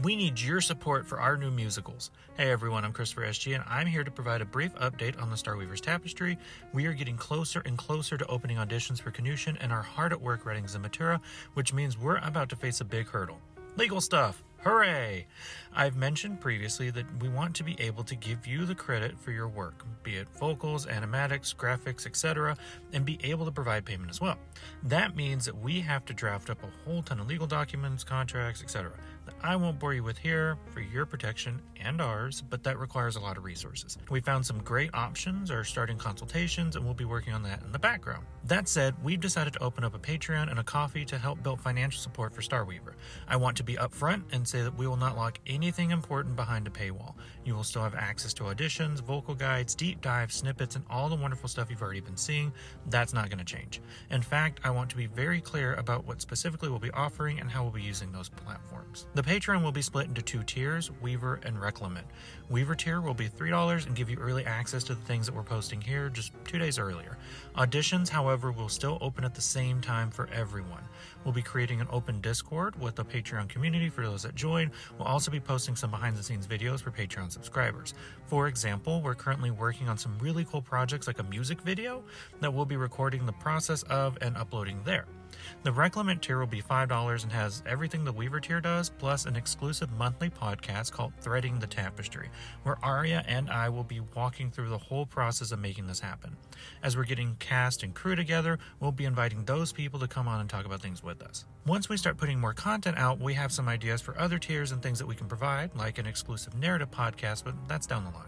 We need your support for our new musicals. Hey everyone, I'm Christopher SG, and I'm here to provide a brief update on the Star Weaver's Tapestry. We are getting closer and closer to opening auditions for Canutian and are hard at work writing Zematura, which means we're about to face a big hurdle. Legal stuff! Hooray! I've mentioned previously that we want to be able to give you the credit for your work, be it vocals, animatics, graphics, etc., and be able to provide payment as well. That means that we have to draft up a whole ton of legal documents, contracts, etc. that I won't bore you with here for your protection and ours, but that requires a lot of resources. We found some great options, are starting consultations, and we'll be working on that in the background. That said, we've decided to open up a Patreon and a Ko-fi to help build financial support for Star Weaver. I want to be upfront and say that we will not lock anything important behind a paywall. You will still have access to auditions, vocal guides, deep dives, snippets, and all the wonderful stuff you've already been seeing. That's not going to change. In fact, I want to be very clear about what specifically we'll be offering and how we'll be using those platforms. The Patreon will be split into two tiers, Weaver and Reclamant. Weaver tier will be $3 and give you early access to the things that we're posting here just 2 days earlier. Auditions, however, will still open at the same time for everyone. We'll be creating an open Discord with the Patreon community for those that join. We'll also be posting some behind-the-scenes videos for Patreon subscribers. For example, we're currently working on some really cool projects like a music video that we'll be recording the process of and uploading there. The Reclamant tier will be $5 and has everything the Weaver tier does, plus an exclusive monthly podcast called Threading the Tapestry, where Aria and I will be walking through the whole process of making this happen. As we're getting cast and crew together, we'll be inviting those people to come on and talk about things with us. Once we start putting more content out, we have some ideas for other tiers and things that we can provide, like an exclusive narrative podcast, but that's down the line.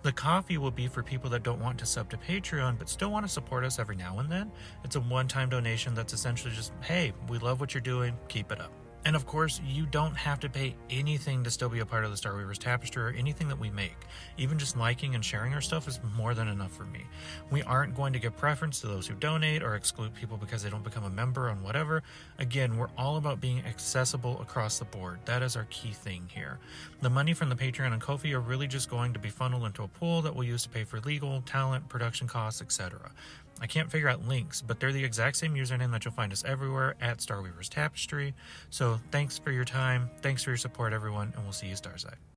The Ko-fi will be for people that don't want to sub to Patreon but still want to support us every now and then. It's a one-time donation that's essentially just, hey, we love what you're doing, keep it up. And of course, you don't have to pay anything to still be a part of the Star Weaver's Tapestry or anything that we make. Even just liking and sharing our stuff is more than enough for me. We aren't going to give preference to those who donate or exclude people because they don't become a member on whatever. Again, we're all about being accessible across the board. That is our key thing here. The money from the Patreon and Ko-fi are really just going to be funneled into a pool that we'll use to pay for legal, talent, production costs, etc. I can't figure out links, but they're the exact same username that you'll find us everywhere at Star Weaver's Tapestry. So thanks for your time, thanks for your support everyone, and we'll see you Starside.